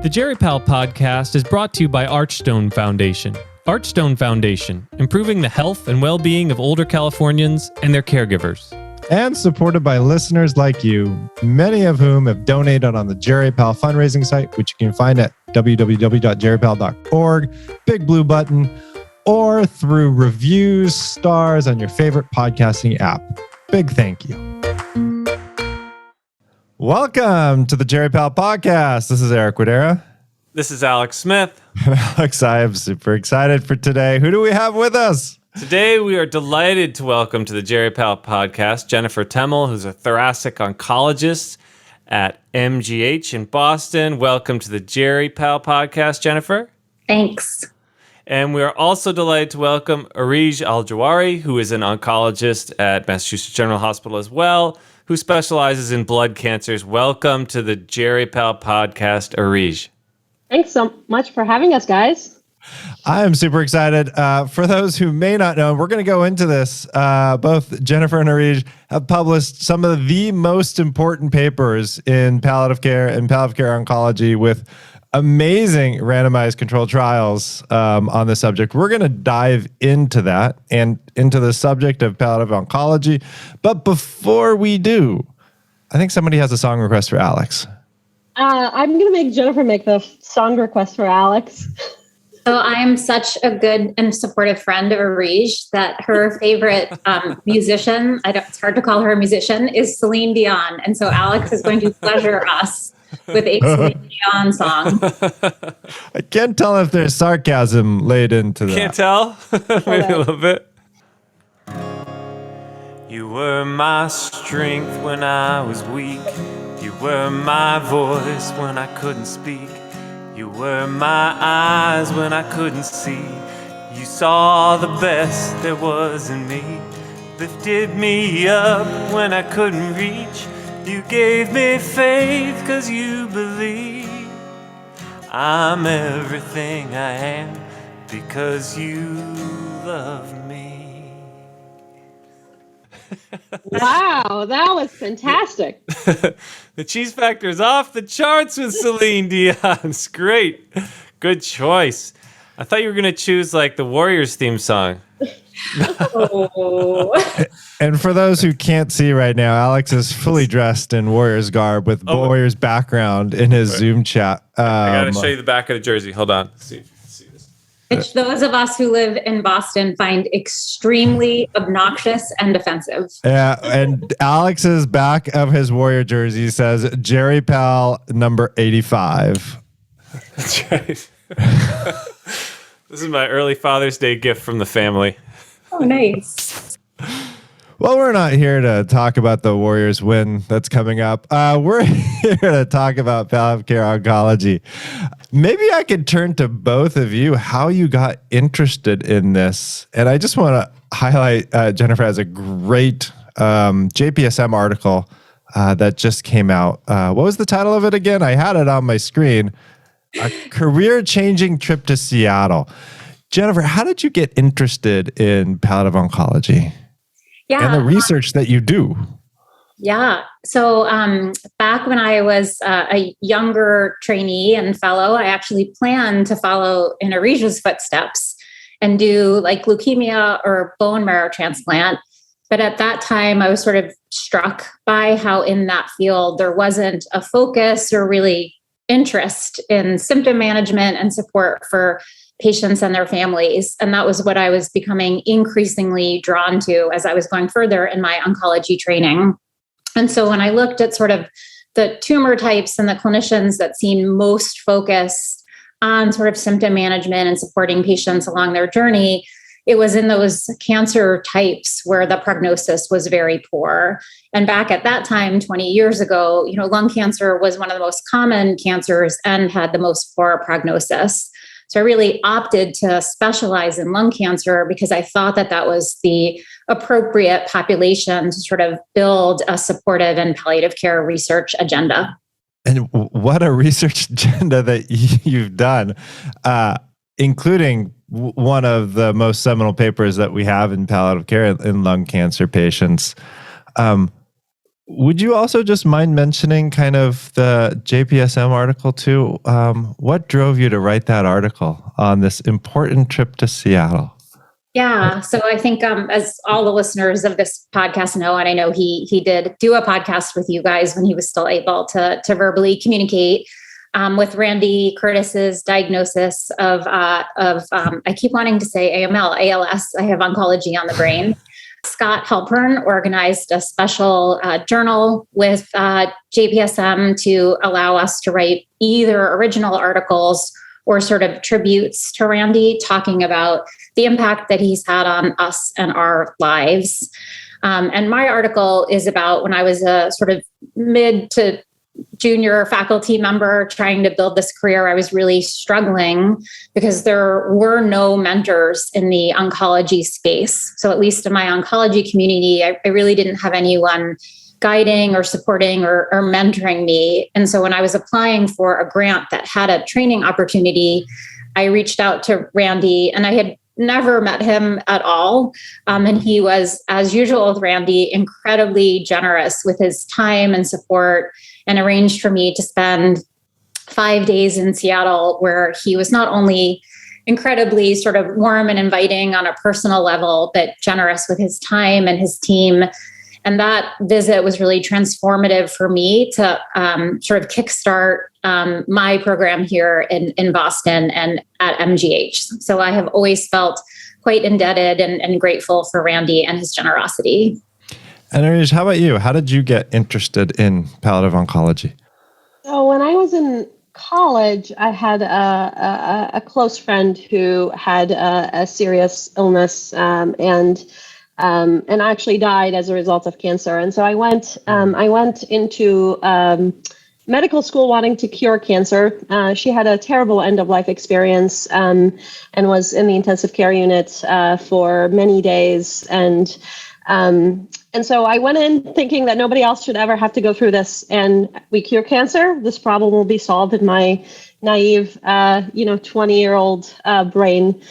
The Jerry Pal podcast is brought to you by Archstone Foundation. Archstone Foundation, improving the health and well-being of older Californians and their caregivers. And supported by listeners like you, many of whom have donated on the Jerry Pal fundraising site, which you can find at www.jerrypal.org, big blue button, or through reviews, stars on your favorite podcasting app. Big thank you. Welcome to the Jerry Pal podcast. This is Eric Wadera. This is Alex Smith. Alex, I am super excited for today. Who do we have with us? Today, we are delighted to welcome to the Jerry Pal podcast Jennifer Temel, who's a thoracic oncologist at MGH in Boston. Welcome to the Jerry Pal podcast, Jennifer. Thanks. And we are also delighted to welcome Areej El-Jawahri, who is an oncologist at Massachusetts General Hospital as well, who specializes in blood cancers. Welcome to the Jerry Pal podcast, Areej. Thanks so much for having us, guys. I am super excited. For those who may not know, we're going to go into this. Both Jennifer and Areej have published some of the most important papers in palliative care and palliative care oncology with amazing randomized controlled trials on the subject. We're going to dive into that and into the subject of palliative oncology. But before we do, I think somebody has a song request for Alex. I'm going to make Jennifer make the song request for Alex. So I'm such a good and supportive friend of Areej that her favorite musician, it's hard to call her a musician, is Celine Dion. And so Alex is going to pleasure us with a Celine Dion song. I can't tell if there's sarcasm laid into that. Can't tell? Maybe a little bit. You were my strength when I was weak. You were my voice when I couldn't speak. You were my eyes when I couldn't see. You saw the best there was in me. Lifted me up when I couldn't reach. You gave me faith 'cause you believe I'm everything I am because you love me. Wow, that was fantastic. The cheese factor is off the charts with Celine Dion. It's great. Good choice. I thought you were going to choose like the Warriors theme song. Oh. And for those who can't see right now, Alex is fully dressed in Warriors garb with Warriors background in his Zoom chat. I got to show you the back of the jersey. Hold on. Let's see if you can see this. Which those of us who live in Boston find extremely obnoxious and offensive. Yeah, and Alex's back of his Warrior jersey says Jerry Pal number 85. That's right. This is my early Father's Day gift from the family. Oh, nice. Well, we're not here to talk about the Warriors win that's coming up. We're here to talk about palliative care oncology. Maybe I could turn to both of you how you got interested in this. And I just want to highlight Jennifer has a great JPSM article that just came out. What was the title of it again? I had it on my screen. A career-changing trip to Seattle. Jennifer, how did you get interested in palliative oncology? Yeah. And the research that you do? Yeah. So back when I was a younger trainee and fellow, I actually planned to follow in Areej's footsteps and do like leukemia or bone marrow transplant. But at that time, I was sort of struck by how in that field there wasn't a focus or really interest in symptom management and support for patients and their families. And that was what I was becoming increasingly drawn to as I was going further in my oncology training. And so when I looked at sort of the tumor types and the clinicians that seemed most focused on sort of symptom management and supporting patients along their journey, it was in those cancer types where the prognosis was very poor. And back at that time, 20 years ago, lung cancer was one of the most common cancers and had the most poor prognosis. So I really opted to specialize in lung cancer because I thought that that was the appropriate population to sort of build a supportive and palliative care research agenda. And what a research agenda that you've done, including one of the most seminal papers that we have in palliative care in lung cancer patients. Would you also just mind mentioning kind of the JPSM article too? What drove you to write that article on this important trip to Seattle? Yeah. So I think as all the listeners of this podcast know, and I know he did do a podcast with you guys when he was still able to verbally communicate with Randy Curtis's diagnosis of I keep wanting to say AML, ALS. I have oncology on the brain. Scott Halpern organized a special journal with JPSM to allow us to write either original articles or sort of tributes to Randy, talking about the impact that he's had on us and our lives. And my article is about when I was a sort of mid to junior faculty member trying to build this career. I was really struggling because there were no mentors in the oncology space. So at least in my oncology community, I really didn't have anyone guiding or supporting or mentoring me. And so when I was applying for a grant that had a training opportunity, I reached out to Randy, and I had never met him at all. And he was, as usual with Randy, incredibly generous with his time and support, and arranged for me to spend 5 days in Seattle, where he was not only incredibly sort of warm and inviting on a personal level, but generous with his time and his team. And that visit was really transformative for me to sort of kickstart my program here in Boston and at MGH. So I have always felt quite indebted and grateful for Randy and his generosity. And Areej, how about you? How did you get interested in palliative oncology? So when I was in college, I had a close friend who had a serious illness and actually died as a result of cancer. And so I went into medical school wanting to cure cancer. She had a terrible end-of-life experience and was in the intensive care unit for many days. And so I went in thinking that nobody else should ever have to go through this. And we cure cancer. This problem will be solved in my naive, 20-year-old brain.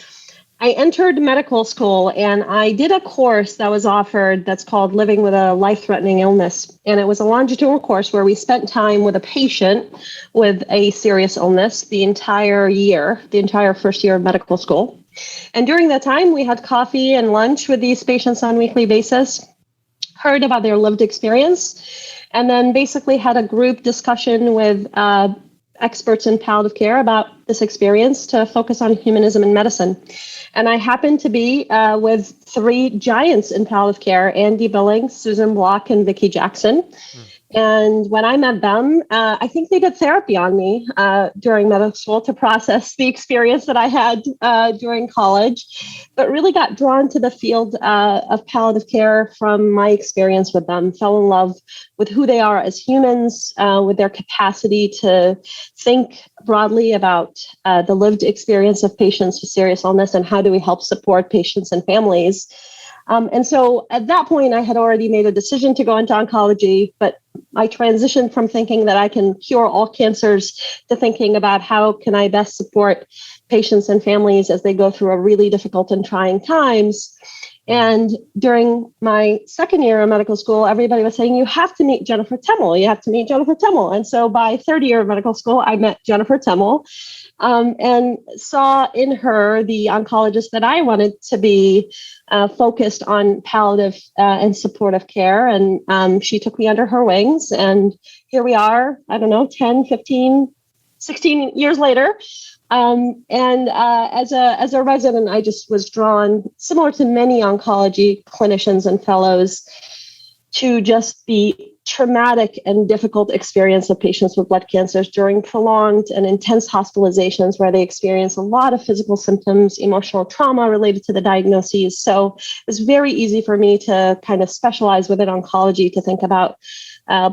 I entered medical school and I did a course that was offered that's called Living with a Life-Threatening Illness. And it was a longitudinal course where we spent time with a patient with a serious illness the entire first year of medical school. And during that time, we had coffee and lunch with these patients on a weekly basis, heard about their lived experience, and then basically had a group discussion with experts in palliative care about this experience to focus on humanism in medicine. And I happened to be with three giants in palliative care: Andy Billings, Susan Block, and Vicki Jackson. And when I met them, I think they did therapy on me during medical school to process the experience that I had during college, but really got drawn to the field of palliative care from my experience with them, fell in love with who they are as humans, with their capacity to think broadly about the lived experience of patients with serious illness and how do we help support patients and families. And so at that point, I had already made a decision to go into oncology, but I transitioned from thinking that I can cure all cancers to thinking about how can I best support patients and families as they go through a really difficult and trying times. And during my second year of medical school, everybody was saying, you have to meet Jennifer Temel. You have to meet Jennifer Temel. And so by third year of medical school, I met Jennifer Temel and saw in her the oncologist that I wanted to be focused on palliative and supportive care. And she took me under her wings. And here we are, 10, 15, 16 years later. As a resident, I just was drawn, similar to many oncology clinicians and fellows, to just the traumatic and difficult experience of patients with blood cancers during prolonged and intense hospitalizations where they experience a lot of physical symptoms, emotional trauma related to the diagnoses. So it was very easy for me to kind of specialize within oncology to think about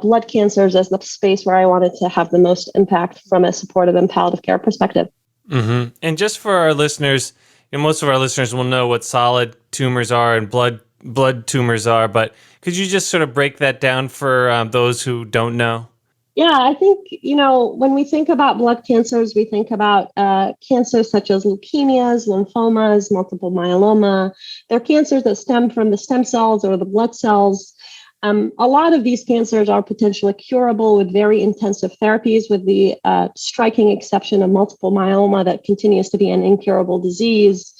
blood cancers as the space where I wanted to have the most impact from a supportive and palliative care perspective. Mm-hmm. And just for our listeners, most of our listeners will know what solid tumors are and blood tumors are, but could you just sort of break that down for those who don't know? Yeah, I think, when we think about blood cancers, we think about cancers such as leukemias, lymphomas, multiple myeloma. They're cancers that stem from the stem cells or the blood cells A lot of these cancers are potentially curable with very intensive therapies, with the striking exception of multiple myeloma that continues to be an incurable disease.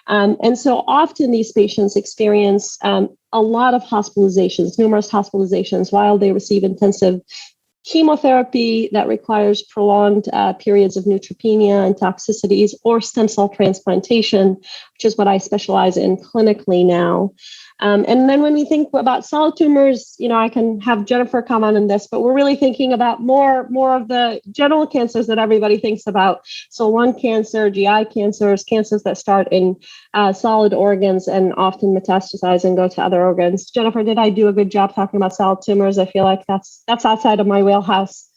And so often these patients experience a lot of hospitalizations, numerous hospitalizations, while they receive intensive chemotherapy that requires prolonged periods of neutropenia and toxicities, or stem cell transplantation, which is what I specialize in clinically now. And then when we think about solid tumors, I can have Jennifer comment on this, but we're really thinking about more of the general cancers that everybody thinks about. So lung cancer, GI cancers, cancers that start in solid organs and often metastasize and go to other organs. Jennifer, did I do a good job talking about solid tumors? I feel like that's outside of my wheelhouse.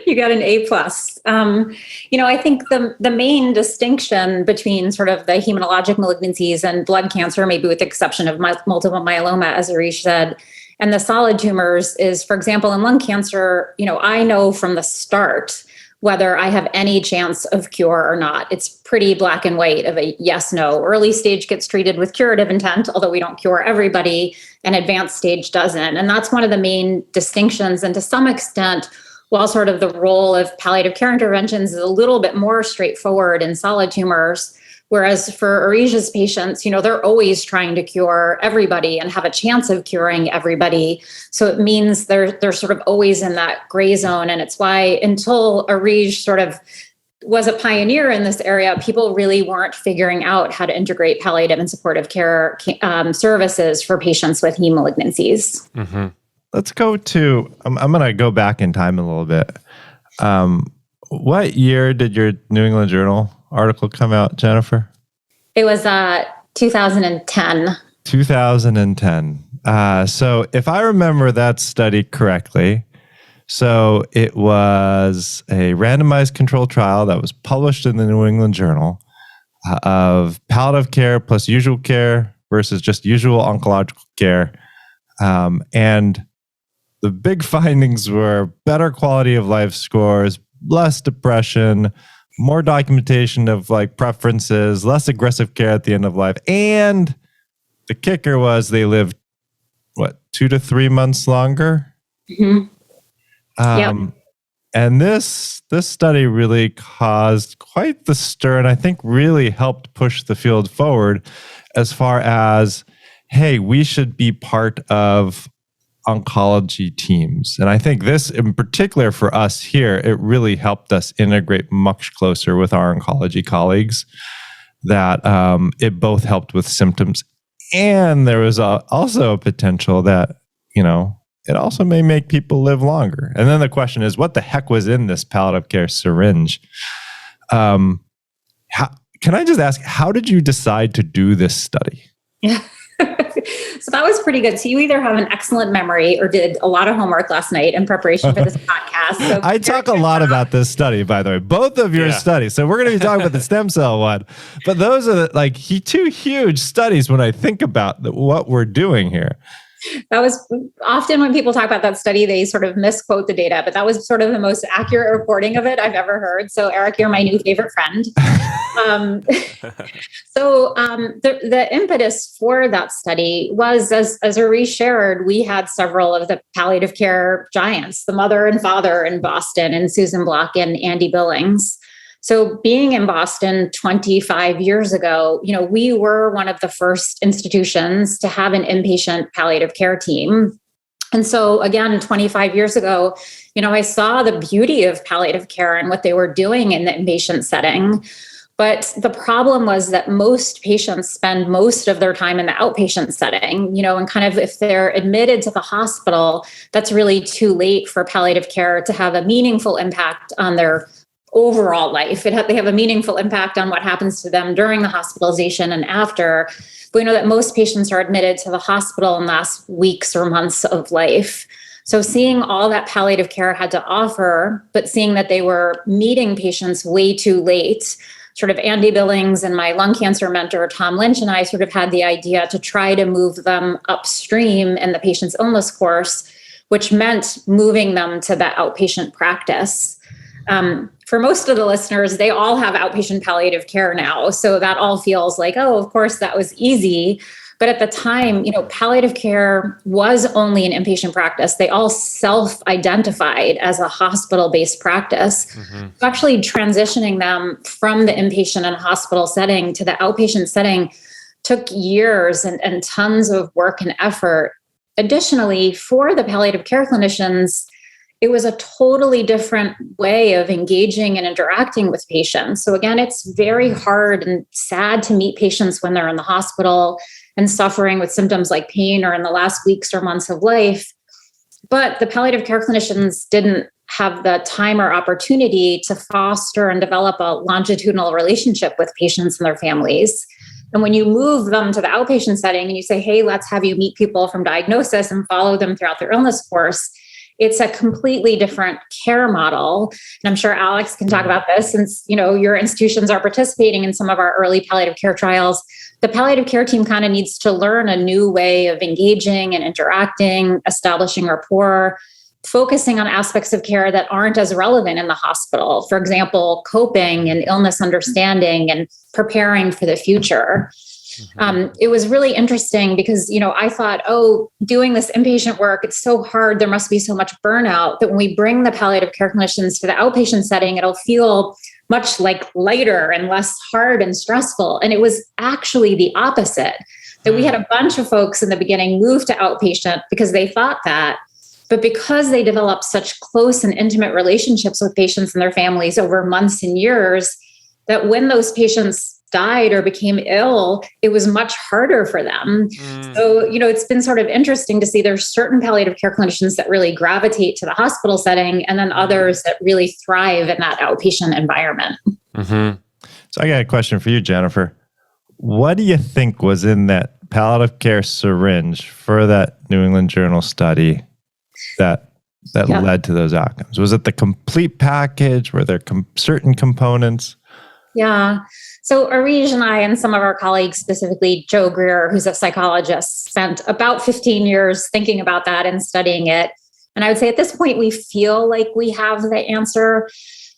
You got an A+. I think the main distinction between sort of the hematologic malignancies and blood cancer, maybe with the exception of multiple myeloma, as Areej said, and the solid tumors is, for example, in lung cancer, I know from the start whether I have any chance of cure or not. It's pretty black and white of a yes, no. Early stage gets treated with curative intent, although we don't cure everybody, and advanced stage doesn't. And that's one of the main distinctions. And to some extent, while sort of the role of palliative care interventions is a little bit more straightforward in solid tumors, whereas for Areej's patients, they're always trying to cure everybody and have a chance of curing everybody. So it means they're sort of always in that gray zone. And it's why until Areej sort of was a pioneer in this area, people really weren't figuring out how to integrate palliative and supportive care services for patients with heme malignancies. Mm-hmm. Let's go to, I'm going to go back in time a little bit. What year did your New England Journal article come out, Jennifer? It was 2010. 2010. So if I remember that study correctly, so it was a randomized controlled trial that was published in the New England Journal of palliative care plus usual care versus just usual oncological care. And the big findings were better quality of life scores, less depression, more documentation of preferences, less aggressive care at the end of life. And the kicker was they lived, 2 to 3 months longer? Mm-hmm. Yep. And this study really caused quite the stir, and I think really helped push the field forward as far as, hey, we should be part of oncology teams. And I think this in particular for us here, it really helped us integrate much closer with our oncology colleagues, that it both helped with symptoms, and there was also a potential that, it also may make people live longer. And then the question is, what the heck was in this palliative care syringe? Can I just ask, how did you decide to do this study? Yeah. So that was pretty good. So you either have an excellent memory or did a lot of homework last night in preparation for this podcast. So I talk a lot about this study, by the way, both of your studies. So we're going to be talking about the stem cell one, but those are two huge studies when I think about what we're doing here. That was often when people talk about that study, they sort of misquote the data, but that was sort of the most accurate reporting of it I've ever heard. So Eric, you're my new favorite friend. The impetus for that study was, as Areej shared, we had several of the palliative care giants, the mother and father in Boston, and Susan Block and Andy Billings. So being in Boston 25 years ago, we were one of the first institutions to have an inpatient palliative care team. And so again, 25 years ago, I saw the beauty of palliative care and what they were doing in the inpatient setting. But the problem was that most patients spend most of their time in the outpatient setting, and kind of if they're admitted to the hospital, that's really too late for palliative care to have a meaningful impact on their overall life. They have a meaningful impact on what happens to them during the hospitalization and after. But we know that most patients are admitted to the hospital in last weeks or months of life. So seeing all that palliative care had to offer, but seeing that they were meeting patients way too late, sort of Andy Billings and my lung cancer mentor, Tom Lynch, and I sort of had the idea to try to move them upstream in the patient's illness course, which meant moving them to the outpatient practice. For most of the listeners, they all have outpatient palliative care now. So that all feels like, oh, of course, that was easy. But at the time, palliative care was only an inpatient practice. They all self-identified as a hospital-based practice. Mm-hmm. Actually transitioning them from the inpatient and hospital setting to the outpatient setting took years and tons of work and effort. Additionally, for the palliative care clinicians, it was a totally different way of engaging and interacting with patients. So again, it's very hard and sad to meet patients when they're in the hospital and suffering with symptoms like pain or in the last weeks or months of life. But the palliative care clinicians didn't have the time or opportunity to foster and develop a longitudinal relationship with patients and their families. And when you move them to the outpatient setting and you say, hey, let's have you meet people from diagnosis and follow them throughout their illness course, it's a completely different care model. And I'm sure Alex can talk about this since, your institutions are participating in some of our early palliative care trials. The palliative care team kind of needs to learn a new way of engaging and interacting, establishing rapport, focusing on aspects of care that aren't as relevant in the hospital. For example, coping and illness understanding and preparing for the future. It was really interesting because, I thought, doing this inpatient work, it's so hard. There must be so much burnout that when we bring the palliative care clinicians to the outpatient setting, it'll feel much like lighter and less hard and stressful. And it was actually the opposite, that we had a bunch of folks in the beginning move to outpatient because they thought that. But because they developed such close and intimate relationships with patients and their families over months and years, that when those patients died or became ill, it was much harder for them. So, it's been sort of interesting to see there's certain palliative care clinicians that really gravitate to the hospital setting and then others that really thrive in that outpatient environment. Mm-hmm. So I got a question for you, Jennifer. What do you think was in that palliative care syringe for that New England Journal study that led to those outcomes? Was it the complete package? Were there certain components? Yeah. So Areej and I and some of our colleagues, specifically Joe Greer, who's a psychologist, spent about 15 years thinking about that and studying it. And I would say at this point, we feel like we have the answer.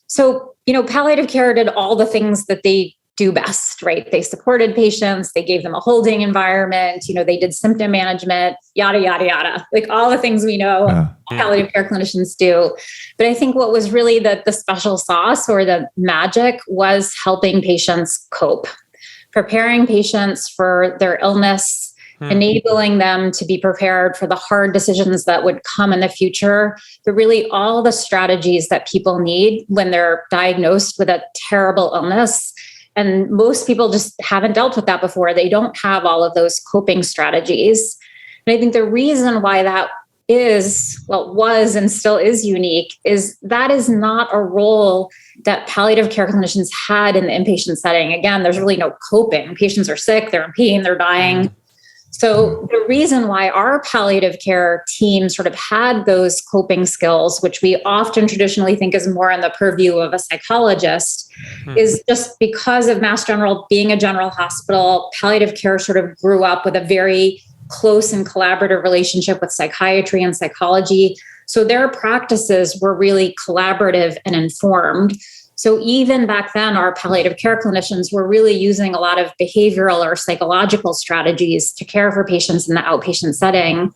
So, palliative care did all the things that they do best, right? They supported patients, they gave them a holding environment, they did symptom management, yada, yada, yada, like all the things we know palliative care clinicians do. But I think what was really the special sauce or the magic was helping patients cope, preparing patients for their illness, enabling them to be prepared for the hard decisions that would come in the future, but really all the strategies that people need when they're diagnosed with a terrible illness. And most people just haven't dealt with that before. They don't have all of those coping strategies. And I think the reason why that was and still is unique is that is not a role that palliative care clinicians had in the inpatient setting. Again, there's really no coping. Patients are sick, they're in pain, they're dying. So the reason why our palliative care team sort of had those coping skills, which we often traditionally think is more in the purview of a psychologist, is just because of Mass General being a general hospital. Palliative care sort of grew up with a very close and collaborative relationship with psychiatry and psychology. So their practices were really collaborative and informed. So even back then, our palliative care clinicians were really using a lot of behavioral or psychological strategies to care for patients in the outpatient setting.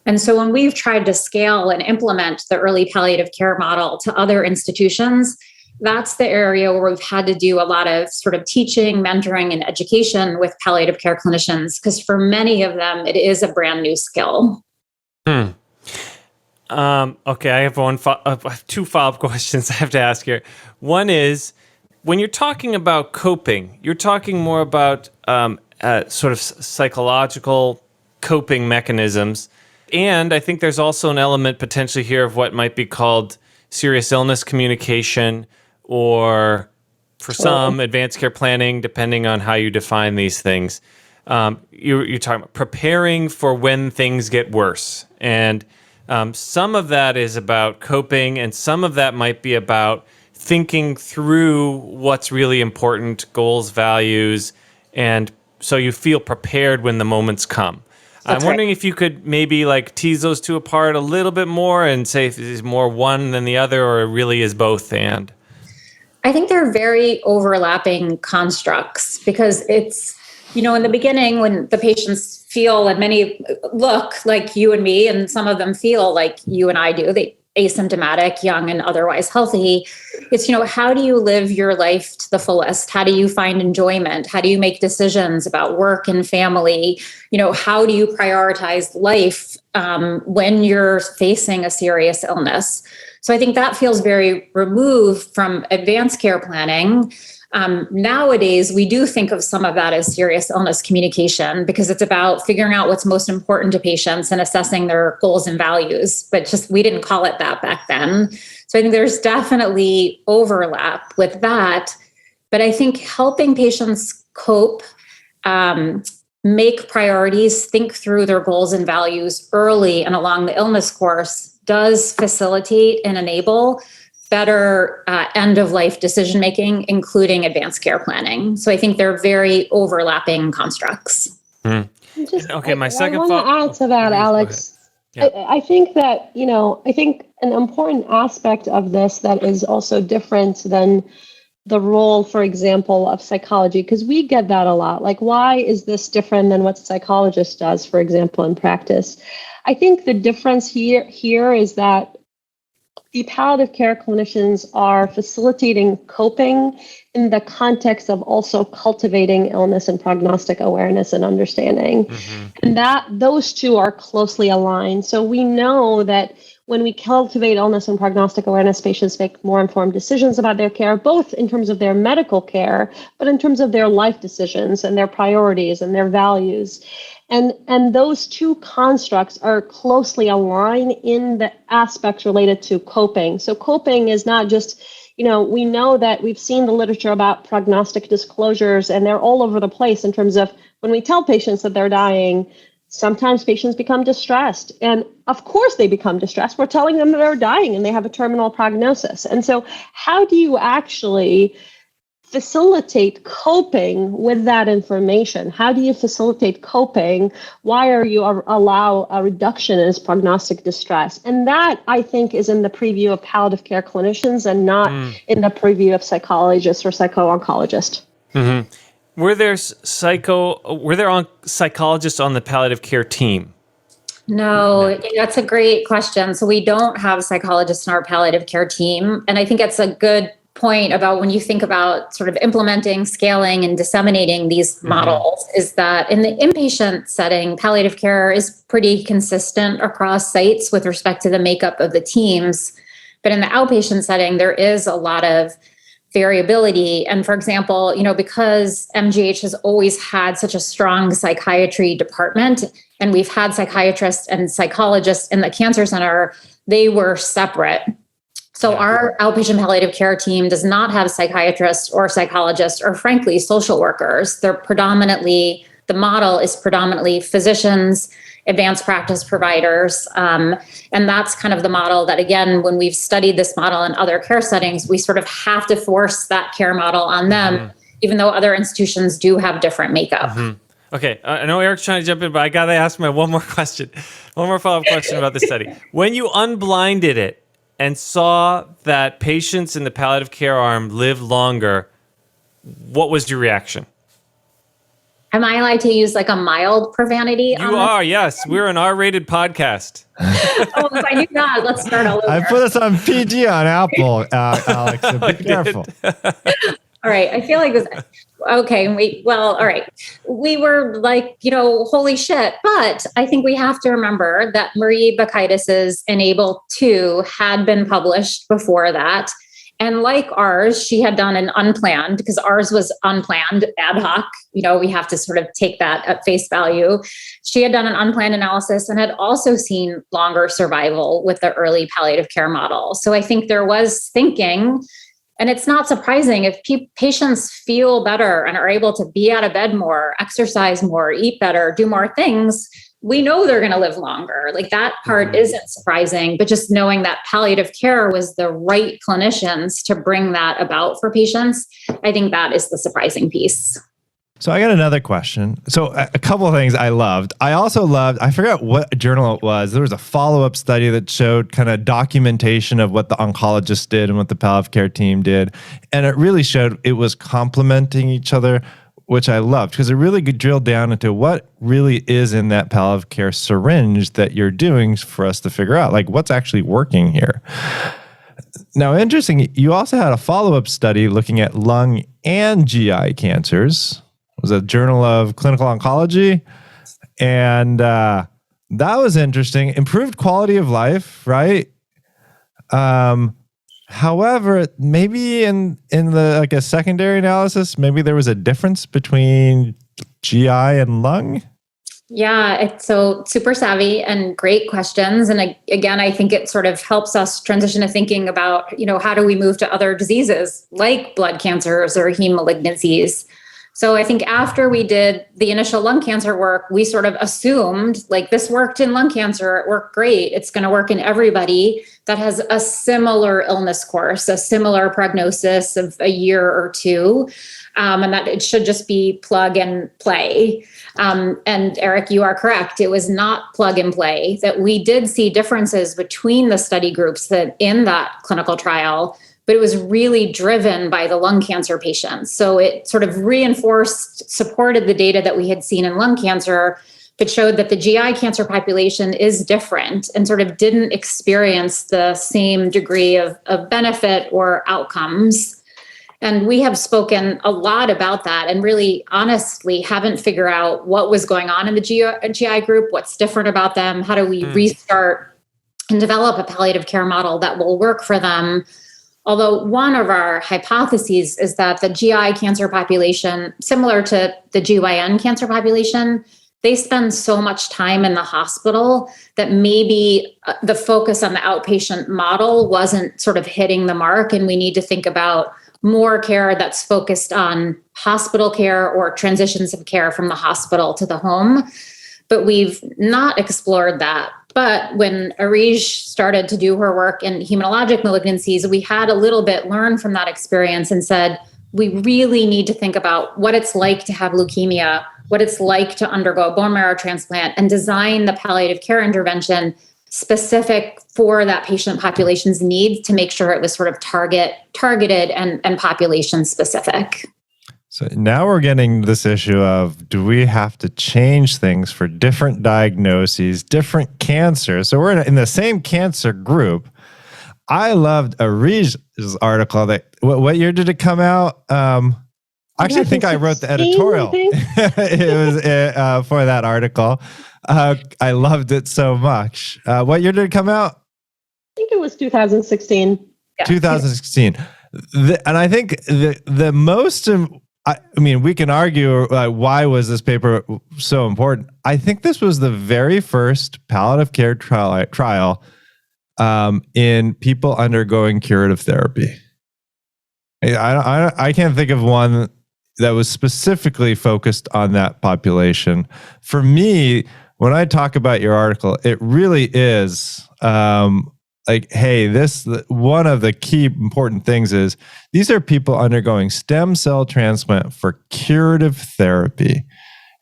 And so when we've tried to scale and implement the early palliative care model to other institutions, that's the area where we've had to do a lot of sort of teaching, mentoring, and education with palliative care clinicians, because for many of them, it is a brand new skill. Okay, I have two follow-up questions I have to ask here. One is, when you're talking about coping, you're talking more about sort of psychological coping mechanisms. And I think there's also an element potentially here of what might be called serious illness communication, or for some, advanced care planning, depending on how you define these things. You're talking about preparing for when things get worse. And some of that is about coping, and some of that might be about thinking through what's really important, goals, values, and so you feel prepared when the moments come. I'm wondering if you could maybe tease those two apart a little bit more and say if it's more one than the other, or it really is both and. I think they're very overlapping constructs, because it's, in the beginning when the patients feel, and many look like you and me, and some of them feel like you and I do. They asymptomatic, young, and otherwise healthy. It's, how do you live your life to the fullest? How do you find enjoyment? How do you make decisions about work and family? How do you prioritize life when you're facing a serious illness? So I think that feels very removed from advanced care planning. Nowadays, we do think of some of that as serious illness communication because it's about figuring out what's most important to patients and assessing their goals and values. But we didn't call it that back then. So I think there's definitely overlap with that. But I think helping patients cope, make priorities, think through their goals and values early and along the illness course does facilitate and enable better end-of-life decision-making, including advanced care planning. So I think they're very overlapping constructs. Okay, my second thought. I want to add to that, Alex. Yeah. I think that, I think an important aspect of this that is also different than the role, for example, of psychology, because we get that a lot. Like, why is this different than what a psychologist does, for example, in practice? I think the difference here is that the palliative care clinicians are facilitating coping in the context of also cultivating illness and prognostic awareness and understanding. Mm-hmm. And that those two are closely aligned. So we know that when we cultivate illness and prognostic awareness, patients make more informed decisions about their care, both in terms of their medical care, but in terms of their life decisions and their priorities and their values. And those two constructs are closely aligned in the aspects related to coping. So coping is not just, we know that we've seen the literature about prognostic disclosures, and they're all over the place in terms of when we tell patients that they're dying, sometimes patients become distressed. And of course they become distressed. We're telling them that they're dying and they have a terminal prognosis. And so how do you actually facilitate coping with that information? How do you facilitate coping? Why are you allow a reduction in prognostic distress? And that, I think, is in the preview of palliative care clinicians and not in the preview of psychologists or psycho-oncologists. Mm-hmm. Were there psychologists on the palliative care team? No, that's a great question. So we don't have psychologists in our palliative care team. And I think it's a good point about when you think about sort of implementing, scaling, and disseminating these models is that in the inpatient setting, palliative care is pretty consistent across sites with respect to the makeup of the teams. But in the outpatient setting, there is a lot of variability. And for example, because MGH has always had such a strong psychiatry department, and we've had psychiatrists and psychologists in the cancer center, they were separate. So our outpatient palliative care team does not have psychiatrists or psychologists or frankly, social workers. The model is predominantly physicians, advanced practice providers. And that's kind of the model that, again, when we've studied this model in other care settings, we sort of have to force that care model on them, even though other institutions do have different makeup. Okay, I know Eric's trying to jump in, but I got to ask my one more follow-up question about the study. When you unblinded it, and saw that patients in the palliative care arm live longer, what was your reaction? Am I allowed to use like a mild profanity? You are, yes. We're an R-rated podcast. Oh, if I knew that, let's start all over. I put us on PG on Apple, Alex, so be careful. All right, I feel like this. Okay, all right. We were like, holy shit. But I think we have to remember that Marie Bakaitis's Enable 2 had been published before that. And like ours, she had done an unplanned, because ours was unplanned, ad hoc. We have to sort of take that at face value. She had done an unplanned analysis and had also seen longer survival with the early palliative care model. So I think there was thinking. And it's not surprising if patients feel better and are able to be out of bed more, exercise more, eat better, do more things, we know they're going to live longer. Like that part isn't surprising, but just knowing that palliative care was the right clinicians to bring that about for patients, I think that is the surprising piece. So I got another question. So a couple of things I loved. I also loved, I forgot what journal it was. There was a follow-up study that showed kind of documentation of what the oncologists did and what the palliative care team did. And it really showed it was complementing each other. which I loved because it really could drill down into what really is in that palliative care syringe that you're doing for us to figure out, like, what's actually working here. Now, interesting, you also had a follow-up study looking at lung and GI cancers. It was a Journal of Clinical Oncology. And that was interesting. Improved quality of life, right? However, maybe in the like a secondary analysis, maybe there was a difference between GI and lung. Yeah, it's so super savvy and great questions. And again, I think it sort of helps us transition to thinking about, how do we move to other diseases like blood cancers or heme malignancies? So I think after we did the initial lung cancer work, we sort of assumed like this worked in lung cancer, it worked great. It's going to work in everybody that has a similar illness course, a similar prognosis of a year or two. And that it should just be plug and play. And Eric, you are correct. It was not plug and play, that we did see differences between the study groups that in that clinical trial, but it was really driven by the lung cancer patients. So it sort of supported the data that we had seen in lung cancer, but showed that the GI cancer population is different and sort of didn't experience the same degree of benefit or outcomes. And we have spoken a lot about that and really honestly haven't figured out what was going on in the GI group, what's different about them, how do we restart and develop a palliative care model that will work for them. Although one of our hypotheses is that the GI cancer population, similar to the GYN cancer population, they spend so much time in the hospital that maybe the focus on the outpatient model wasn't sort of hitting the mark, and we need to think about more care that's focused on hospital care or transitions of care from the hospital to the home. But we've not explored that. But when Areej started to do her work in hematologic malignancies, we had a little bit learned from that experience and said, we really need to think about what it's like to have leukemia, what it's like to undergo a bone marrow transplant, and design the palliative care intervention specific for that patient population's needs to make sure it was sort of targeted and population specific. So now we're getting this issue of, do we have to change things for different diagnoses, different cancers? So we're in the same cancer group. I loved Areej's article. What year did it come out? I actually think I wrote the editorial. It was for that article. I loved it so much. What year did it come out? I think it was 2016. Yeah. 2016. And I think the most, I mean, we can argue why was this paper so important. I think this was the very first palliative care trial in people undergoing curative therapy. I can't think of one that was specifically focused on that population. For me, when I talk about your article, it really is like, hey, one of the key important things is these are people undergoing stem cell transplant for curative therapy.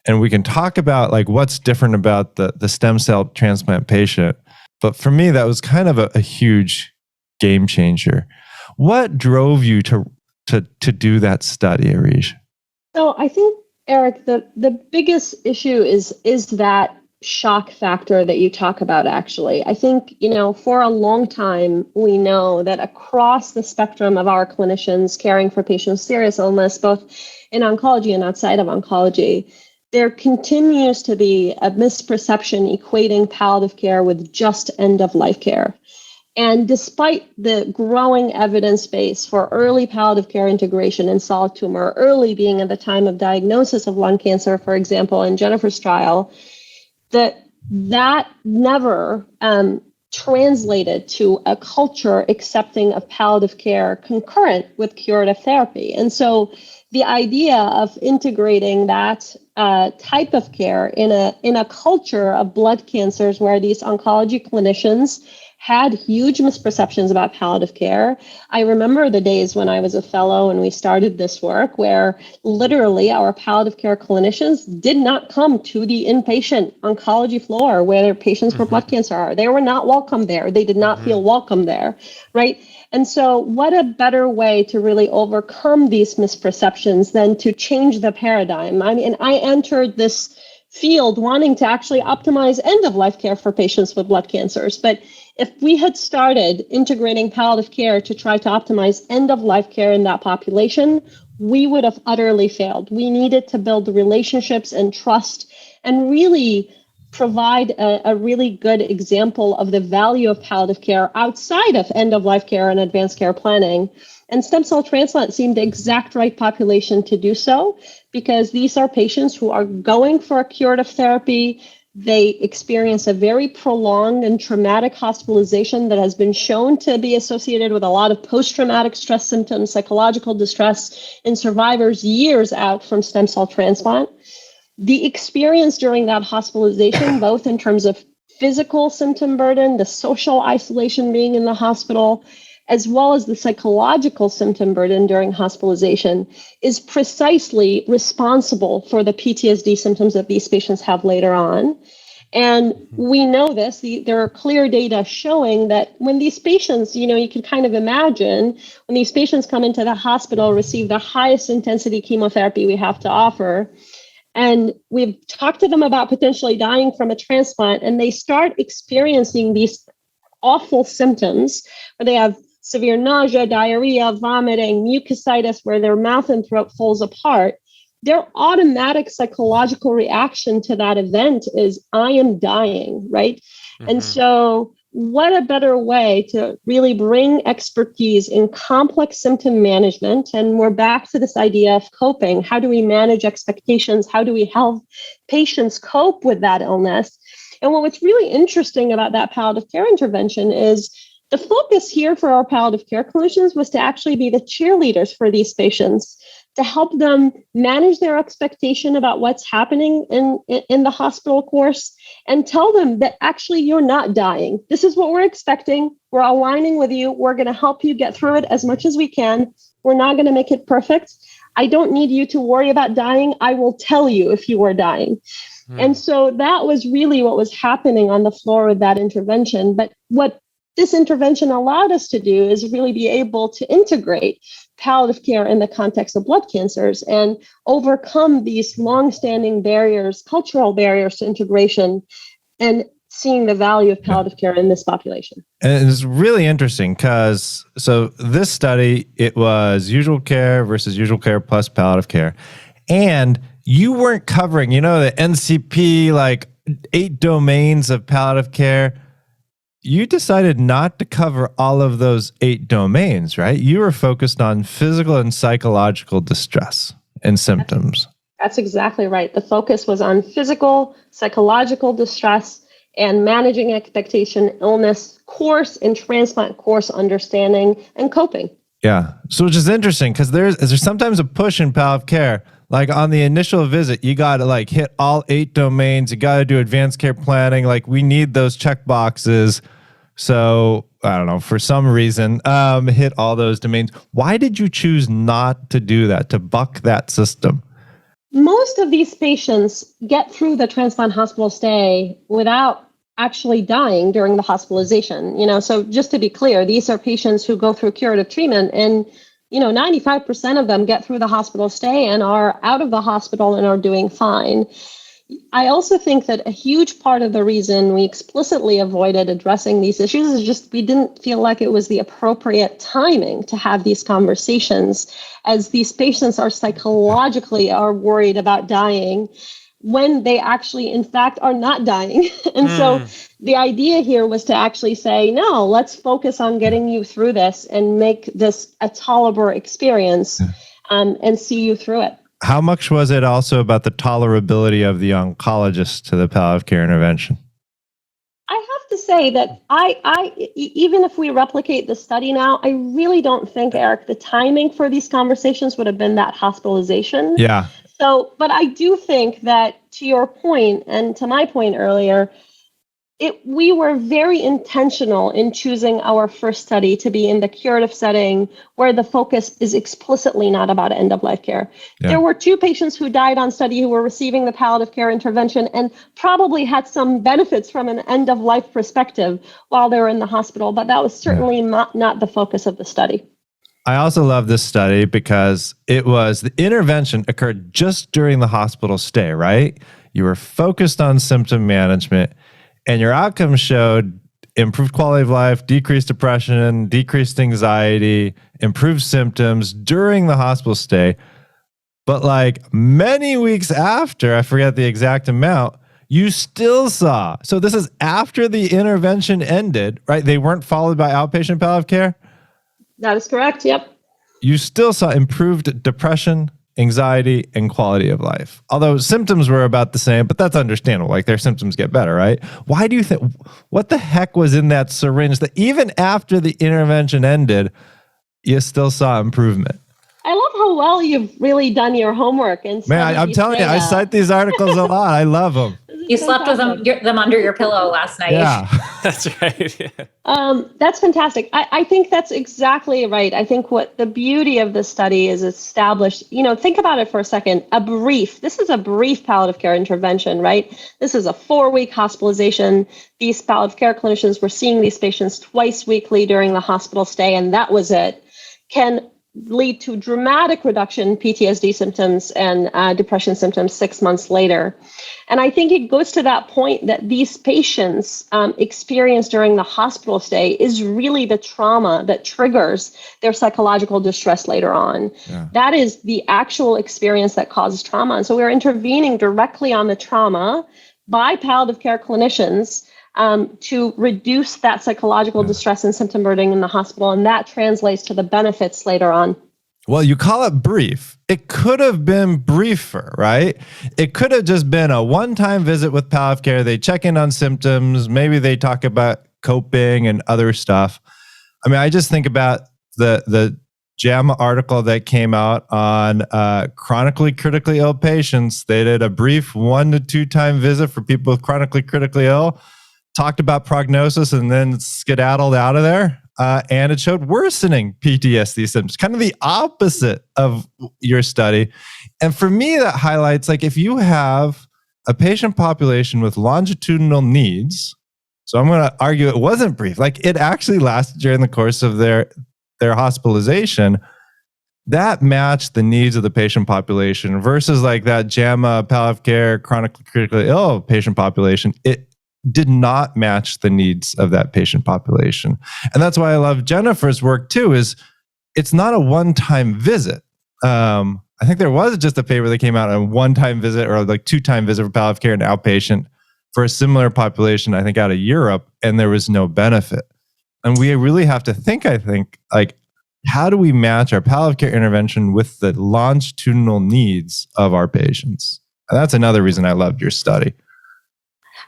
And we can talk about like what's different about the stem cell transplant patient. But for me, that was kind of a huge game changer. What drove you to do that study, Areej? So I think, Eric, the biggest issue is that shock factor that you talk about, actually. I think, for a long time, we know that across the spectrum of our clinicians caring for patients with serious illness, both in oncology and outside of oncology, there continues to be a misperception equating palliative care with just end-of-life care. And despite the growing evidence base for early palliative care integration in solid tumor, early being at the time of diagnosis of lung cancer, for example, in Jennifer's trial, that never translated to a culture accepting of palliative care concurrent with curative therapy. And so the idea of integrating that type of care in a culture of blood cancers where these oncology clinicians had huge misperceptions about palliative care. I remember the days when I was a fellow and we started this work where literally our palliative care clinicians did not come to the inpatient oncology floor where their patients for blood cancer are. They were not welcome there. They did not feel welcome there, right? And so what a better way to really overcome these misperceptions than to change the paradigm. I mean, I entered this field wanting to actually optimize end-of-life care for patients with blood cancers. But if we had started integrating palliative care to try to optimize end-of-life care in that population, we would have utterly failed. We needed to build relationships and trust and really provide a really good example of the value of palliative care outside of end-of-life care and advanced care planning. And stem cell transplant seemed the exact right population to do so, because these are patients who are going for a curative therapy. They experience a very prolonged and traumatic hospitalization that has been shown to be associated with a lot of post-traumatic stress symptoms, psychological distress in survivors years out from stem cell transplant. The experience during that hospitalization, both in terms of physical symptom burden, the social isolation being in the hospital, as well as the psychological symptom burden during hospitalization, is precisely responsible for the PTSD symptoms that these patients have later on. And we know this, there are clear data showing that when these patients, you can kind of imagine when these patients come into the hospital, receive the highest intensity chemotherapy we have to offer, and we've talked to them about potentially dying from a transplant, and they start experiencing these awful symptoms where they have severe nausea, diarrhea, vomiting, mucositis, where their mouth and throat falls apart. Their automatic psychological reaction to that event is, I am dying, right? And so what a better way to really bring expertise in complex symptom management. And we're back to this idea of coping. How do we manage expectations? How do we help patients cope with that illness? And what's really interesting about that palliative care intervention is the focus here for our palliative care clinicians was to actually be the cheerleaders for these patients, to help them manage their expectation about what's happening in the hospital course, and tell them that actually you're not dying. This is what we're expecting. We're aligning with you. We're going to help you get through it as much as we can. We're not going to make it perfect. I don't need you to worry about dying. I will tell you if you are dying. And so that was really what was happening on the floor with that intervention. But what this intervention allowed us to do is really be able to integrate palliative care in the context of blood cancers and overcome these longstanding barriers, cultural barriers to integration, and seeing the value of palliative care in this population. And it's really interesting because, so this study, it was usual care versus usual care plus palliative care. And you weren't covering, the NCP, like 8 domains of palliative care. You decided not to cover all of those 8 domains, right? You were focused on physical and psychological distress and symptoms. That's exactly right. The focus was on physical, psychological distress, and managing expectation, illness, course, and transplant course understanding and coping. Yeah. So which is interesting because there's sometimes a push in palliative care. Like on the initial visit, you got to hit all 8 domains. You got to do advanced care planning. We need those check boxes. So I don't know, for some reason, hit all those domains. Why did you choose not to do that, to buck that system? Most of these patients get through the transplant hospital stay without actually dying during the hospitalization. So just to be clear, these are patients who go through curative treatment, and 95% of them get through the hospital stay and are out of the hospital and are doing fine. I also think that a huge part of the reason we explicitly avoided addressing these issues is just we didn't feel like it was the appropriate timing to have these conversations, as these patients are psychologically worried about dying when they actually, in fact, are not dying. And so the idea here was to actually say, no, let's focus on getting you through this and make this a tolerable experience and see you through it. How much was it also about the tolerability of the oncologist to the palliative care intervention? I have to say that I even if we replicate the study now, I really don't think, Eric, the timing for these conversations would have been that hospitalization. Yeah. So, but I do think that, to your point and to my point earlier, we were very intentional in choosing our first study to be in the curative setting where the focus is explicitly not about end-of-life care. Yeah. There were 2 patients who died on study who were receiving the palliative care intervention and probably had some benefits from an end-of-life perspective while they were in the hospital, but that was certainly not the focus of the study. I also love this study because the intervention occurred just during the hospital stay, right? You were focused on symptom management, and your outcomes showed improved quality of life, decreased depression, decreased anxiety, improved symptoms during the hospital stay. But like many weeks after, I forget the exact amount, you still saw. So this is after the intervention ended, right? They weren't followed by outpatient palliative care? That is correct, yep. You still saw improved depression, anxiety, and quality of life. Although symptoms were about the same, but that's understandable. Like their symptoms get better, right? Why do you think, what the heck was in that syringe that even after the intervention ended, you still saw improvement? I love how well you've really done your homework. And man, I'm telling you, I cite these articles a lot. I love them. You slept with them under your pillow last night. Yeah, that's right. Yeah. That's fantastic. I think that's exactly right. I think what the beauty of this study is established, think about it for a second. This is a brief palliative care intervention, right? This is a 4-week hospitalization. These palliative care clinicians were seeing these patients twice weekly during the hospital stay, and that was it. Can lead to dramatic reduction in PTSD symptoms and depression symptoms 6 months later. And I think it goes to that point that these patients experience during the hospital stay is really the trauma that triggers their psychological distress later on. Yeah. That is the actual experience that causes trauma. And so we're intervening directly on the trauma by palliative care clinicians to reduce that psychological distress and symptom burden in the hospital. And that translates to the benefits later on. Well, you call it brief. It could have been briefer, right? It could have just been a one-time visit with palliative care. They check in on symptoms. Maybe they talk about coping and other stuff. I mean, I just think about the JAMA article that came out on chronically critically ill patients. They did a brief 1 to 2 time visit for people with chronically critically ill, talked about prognosis, and then skedaddled out of there. And it showed worsening PTSD symptoms, kind of the opposite of your study. And for me, that highlights, like, if you have a patient population with longitudinal needs, so I'm going to argue it wasn't brief, like it actually lasted during the course of their hospitalization, that matched the needs of the patient population versus like that JAMA palliative care chronically critically ill patient population. It did not match the needs of that patient population. And that's why I love Jennifer's work too, is it's not a one-time visit. I think there was just a paper that came out on a one-time visit or like 2-time visit for palliative care and outpatient for a similar population, I think out of Europe, and there was no benefit. And we really have to think, I think, like, how do we match our palliative care intervention with the longitudinal needs of our patients? And that's another reason I loved your study.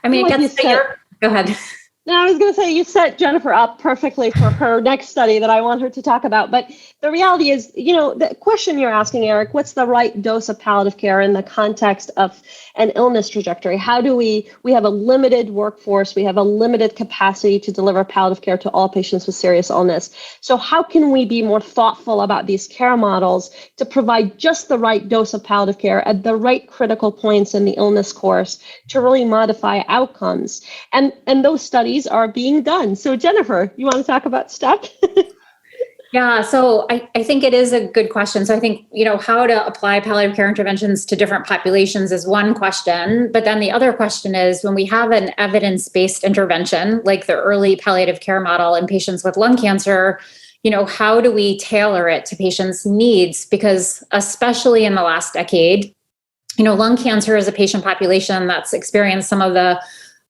I mean, it gets to go ahead. No, I was going to say you set Jennifer up perfectly for her next study that I want her to talk about. But the reality is, the question you're asking, Eric, what's the right dose of palliative care in the context of an illness trajectory? How do we have a limited workforce, we have a limited capacity to deliver palliative care to all patients with serious illness. So how can we be more thoughtful about these care models to provide just the right dose of palliative care at the right critical points in the illness course to really modify outcomes? And those studies are being done. So Jennifer, you want to talk about STEP? Yeah, so I think it is a good question. So I think, how to apply palliative care interventions to different populations is one question. But then the other question is, when we have an evidence-based intervention, like the early palliative care model in patients with lung cancer, how do we tailor it to patients' needs? Because especially in the last decade, lung cancer is a patient population that's experienced some of the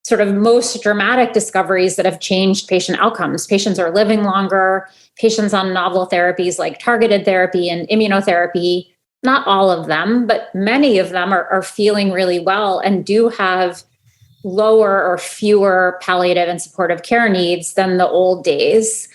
sort of most dramatic discoveries that have changed patient outcomes. Patients are living longer, patients on novel therapies like targeted therapy and immunotherapy, not all of them, but many of them are feeling really well and do have lower or fewer palliative and supportive care needs than the old days.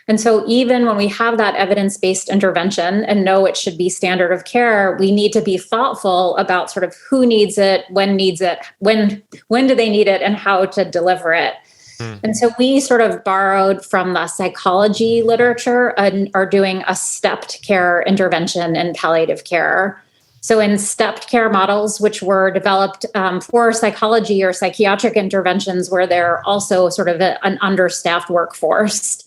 And so even when we have that evidence-based intervention and know it should be standard of care, we need to be thoughtful about sort of who needs it, when do they need it, and how to deliver it. And so we sort of borrowed from the psychology literature and are doing a stepped care intervention in palliative care. So in stepped care models, which were developed for psychology or psychiatric interventions where they're also sort of an understaffed workforce,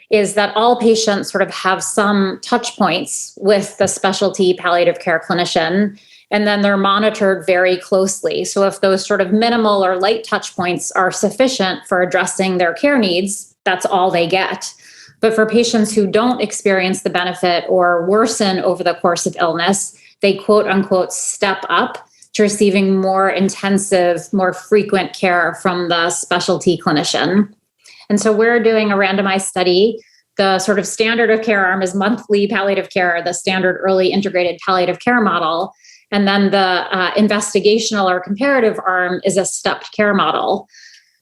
is that all patients sort of have some touch points with the specialty palliative care clinician, and then they're monitored very closely. So if those sort of minimal or light touch points are sufficient for addressing their care needs, that's all they get. But for patients who don't experience the benefit or worsen over the course of illness, they quote unquote step up to receiving more intensive, more frequent care from the specialty clinician. And so we're doing a randomized study. The sort of standard of care arm is monthly palliative care, the standard early integrated palliative care model. And then the investigational or comparative arm is a stepped care model.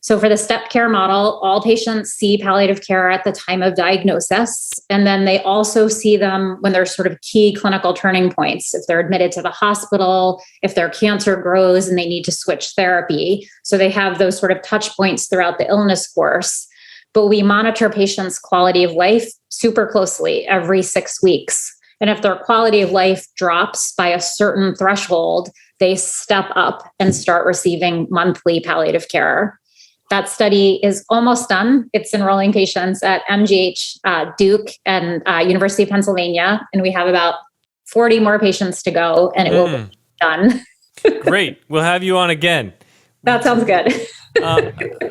So for the stepped care model, all patients see palliative care at the time of diagnosis. And then they also see them when there's sort of key clinical turning points, if they're admitted to the hospital, if their cancer grows and they need to switch therapy. So they have those sort of touch points throughout the illness course. But we monitor patients' quality of life super closely every 6 weeks. And if their quality of life drops by a certain threshold, they step up and start receiving monthly palliative care. That study is almost done. It's enrolling patients at MGH, Duke, and University of Pennsylvania. And we have about 40 more patients to go, and it will be done. Great. We'll have you on again. That sounds good.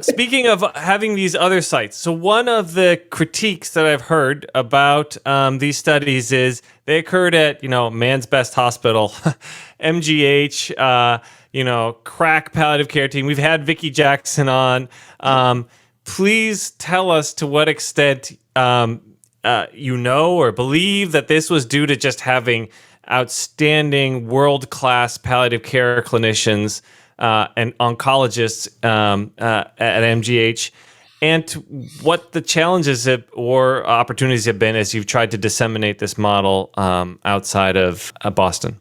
Speaking of having these other sites, so one of the critiques that I've heard about these studies is they occurred at, Man's Best Hospital, MGH, crack palliative care team. We've had Vicki Jackson on. Please tell us to what extent or believe that this was due to just having outstanding world-class palliative care clinicians and oncologists at MGH, and what the challenges or opportunities have been as you've tried to disseminate this model outside of Boston.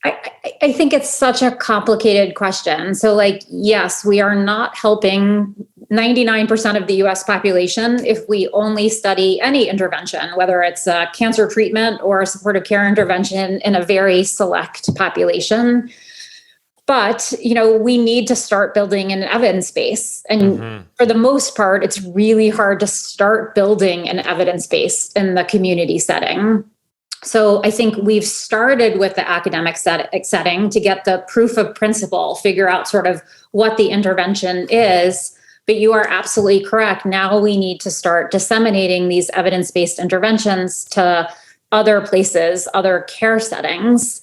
I think it's such a complicated question. So yes, we are not helping 99% of the US population if we only study any intervention, whether it's a cancer treatment or a supportive care intervention in a very select population. But, we need to start building an evidence base. And for the most part, it's really hard to start building an evidence base in the community setting. So I think we've started with the academic setting to get the proof of principle, figure out sort of what the intervention is. But you are absolutely correct. Now we need to start disseminating these evidence-based interventions to other places, other care settings.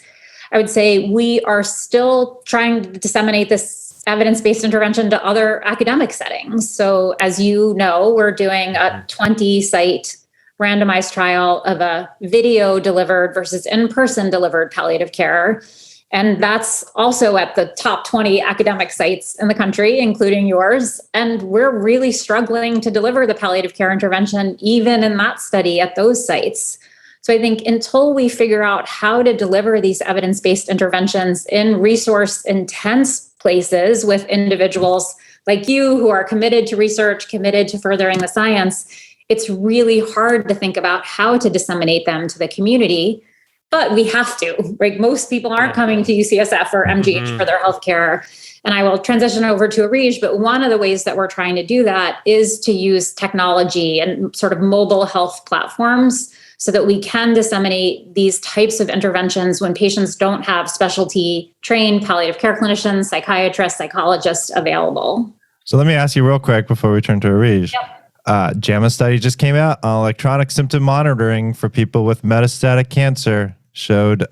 I would say we are still trying to disseminate this evidence-based intervention to other academic settings. So as you know, we're doing a 20-site randomized trial of a video delivered versus in-person delivered palliative care. And that's also at the top 20 academic sites in the country, including yours. And we're really struggling to deliver the palliative care intervention, even in that study at those sites. So I think until we figure out how to deliver these evidence-based interventions in resource-intense places with individuals like you who are committed to research, committed to furthering the science, it's really hard to think about how to disseminate them to the community. But we have to, right? Most people aren't coming to UCSF or MGH for their healthcare. And I will transition over to Areej, but one of the ways that we're trying to do that is to use technology and sort of mobile health platforms so that we can disseminate these types of interventions when patients don't have specialty trained palliative care clinicians, psychiatrists, psychologists available. So let me ask you real quick before we turn to Areej. Yep. JAMA study just came out on electronic symptom monitoring for people with metastatic cancer, showed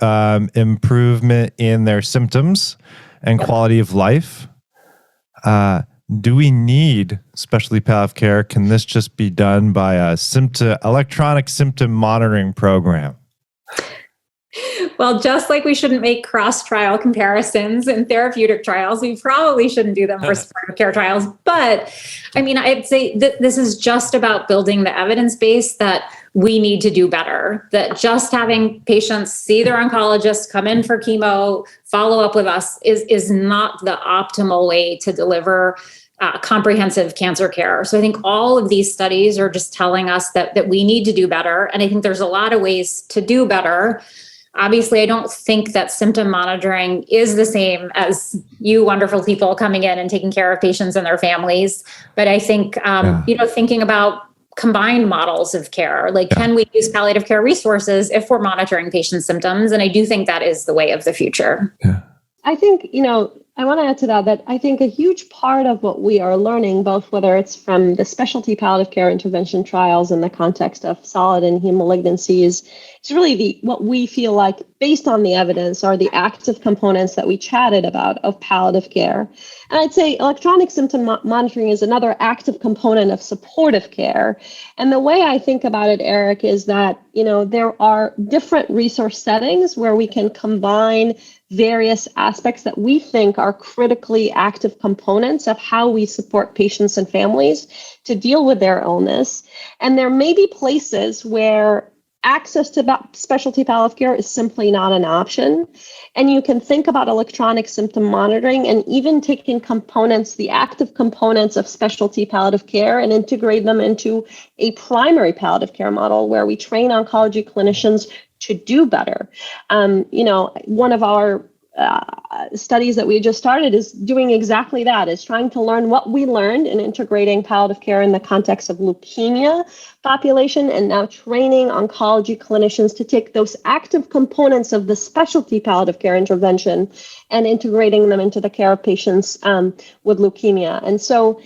improvement in their symptoms and quality of life. Do we need specialty palliative care? Can this just be done by a electronic symptom monitoring program? Well, just like we shouldn't make cross-trial comparisons in therapeutic trials, we probably shouldn't do them for supportive care trials. But I mean, I'd say that this is just about building the evidence base that we need to do better, that just having patients see their oncologist, come in for chemo, follow up with us is not the optimal way to deliver comprehensive cancer care. So I think all of these studies are just telling us that we need to do better. And I think there's a lot of ways to do better. Obviously, I don't think that symptom monitoring is the same as you wonderful people coming in and taking care of patients and their families. But I think, thinking about combined models of care, like can we use palliative care resources if we're monitoring patient symptoms? And I do think that is the way of the future. Yeah. I think, I want to add to that I think a huge part of what we are learning, both whether it's from the specialty palliative care intervention trials in the context of solid and heme malignancies, is really what we feel like, based on the evidence, are the active components that we chatted about of palliative care. And I'd say electronic symptom monitoring is another active component of supportive care. And the way I think about it, Eric, is that, there are different resource settings where we can combine various aspects that we think are critically active components of how we support patients and families to deal with their illness. And there may be places where access to specialty palliative care is simply not an option. And you can think about electronic symptom monitoring and even taking components, the active components of specialty palliative care, and integrate them into a primary palliative care model where we train oncology clinicians to do better. One of our studies that we just started is doing exactly that, is trying to learn what we learned in integrating palliative care in the context of leukemia population, and now training oncology clinicians to take those active components of the specialty palliative care intervention and integrating them into the care of patients with leukemia. And so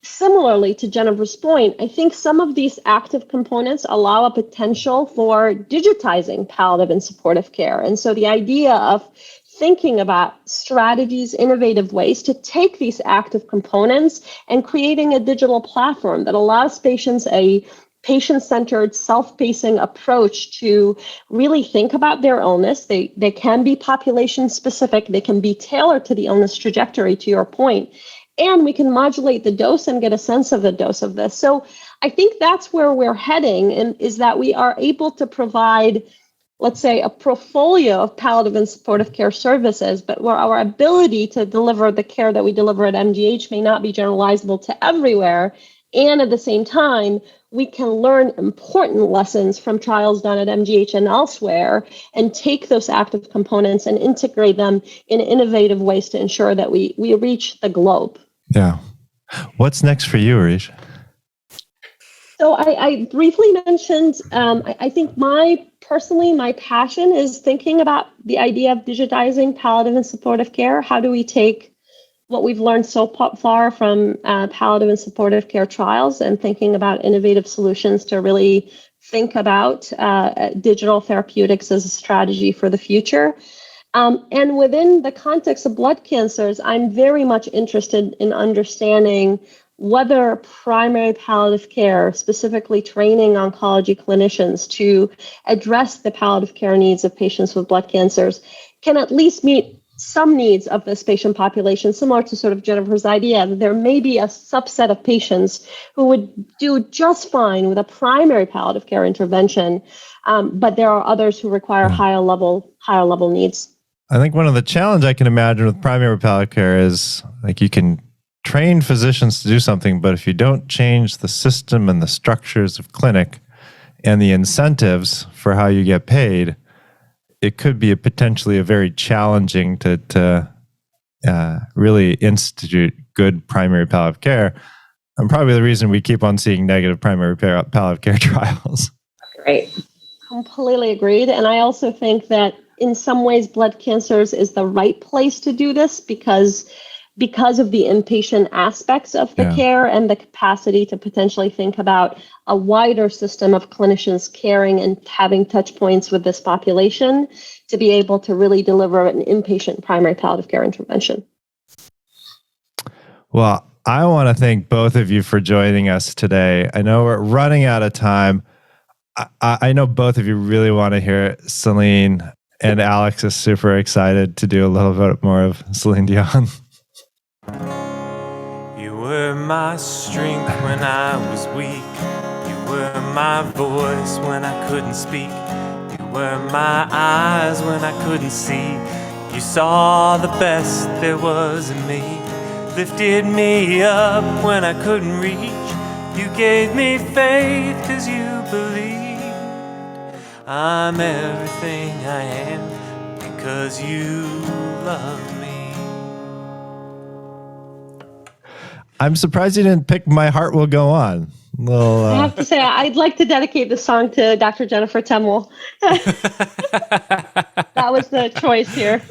similarly to Jennifer's point, I think some of these active components allow a potential for digitizing palliative and supportive care. And so the idea of thinking about strategies, innovative ways to take these active components and creating a digital platform that allows patients a patient-centered, self-pacing approach to really think about their illness. They can be population-specific. They can be tailored to the illness trajectory, to your point. And we can modulate the dose and get a sense of the dose of this. So I think that's where we're heading, and is that we are able to provide, let's say, a portfolio of palliative and supportive care services, but where our ability to deliver the care that we deliver at MGH may not be generalizable to everywhere. And at the same time, we can learn important lessons from trials done at MGH and elsewhere, and take those active components and integrate them in innovative ways to ensure that we reach the globe. Yeah. What's next for you, Areej? So I briefly mentioned, I think my passion is thinking about the idea of digitizing palliative and supportive care. How do we take what we've learned so far from palliative and supportive care trials and thinking about innovative solutions to really think about digital therapeutics as a strategy for the future? And within the context of blood cancers, I'm very much interested in understanding whether primary palliative care, specifically training oncology clinicians to address the palliative care needs of patients with blood cancers, can at least meet some needs of this patient population, similar to sort of Jennifer's idea that there may be a subset of patients who would do just fine with a primary palliative care intervention, but there are others who require higher level needs. I think one of the challenges I can imagine with primary palliative care is, like, you can train physicians to do something, but if you don't change the system and the structures of clinic and the incentives for how you get paid, it could be potentially a very challenging to really institute good primary palliative care. And probably the reason we keep on seeing negative primary palliative care trials. Right. Completely agreed. And I also think that in some ways, blood cancers is the right place to do this because of the inpatient aspects of the care and the capacity to potentially think about a wider system of clinicians caring and having touch points with this population to be able to really deliver an inpatient primary palliative care intervention. Well, I want to thank both of you for joining us today. I know we're running out of time. I know both of you really want to hear Celine And Alex is super excited to do a little bit more of Celine Dion. You were my strength when I was weak. You were my voice when I couldn't speak. You were my eyes when I couldn't see. You saw the best there was in me. Lifted me up when I couldn't reach. You gave me faith 'cause you believed. I'm everything I am because you love me. I'm surprised you didn't pick My Heart Will Go On. I have to say, I'd like to dedicate this song to Dr. Jennifer Temel. That was the choice here.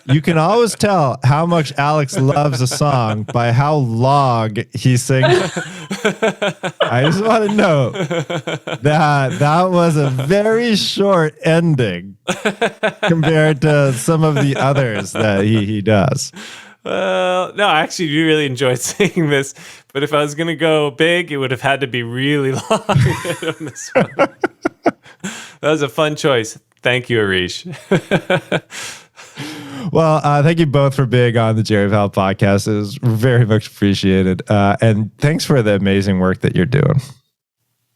You can always tell how much Alex loves a song by how long he sings. I just want to note that was a very short ending compared to some of the others that he does. Well, no, I actually really enjoyed singing this, but if I was going to go big, it would have had to be really long on this one. That was a fun choice. Thank you, Areej. Well, thank you both for being on the Jerry Pal podcast. It was very much appreciated. And thanks for the amazing work that you're doing.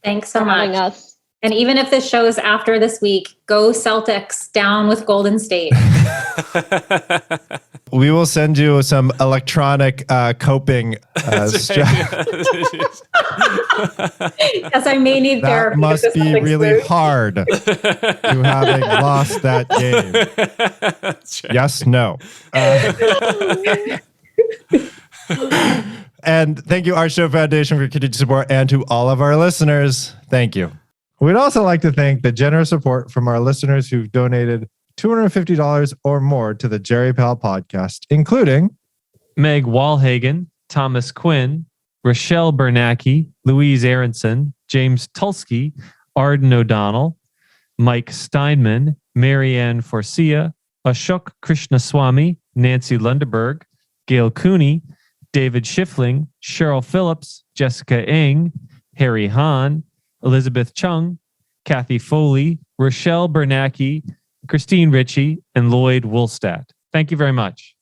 Thanks so Having much. us. And even if this shows after this week, go Celtics, down with Golden State. We will send you some electronic coping Yes, I may need that therapy. must if this be Celtics really lose. hard. You having lost that game. That's right. Yes, no. And thank you, Art Show Foundation, for continued support, and to all of our listeners, thank you. We'd also like to thank the generous support from our listeners who've donated $250 or more to the Jerry Pal podcast, including Meg Walhagen, Thomas Quinn, Rochelle Bernacki, Louise Aronson, James Tulsky, Arden O'Donnell, Mike Steinman, Marianne Forcia, Ashok Krishnaswamy, Nancy Lundeberg, Gail Cooney, David Schiffling, Cheryl Phillips, Jessica Ng, Harry Hahn, Elizabeth Chung, Kathy Foley, Rochelle Bernacki, Christine Ritchie, and Lloyd Woolstadt. Thank you very much.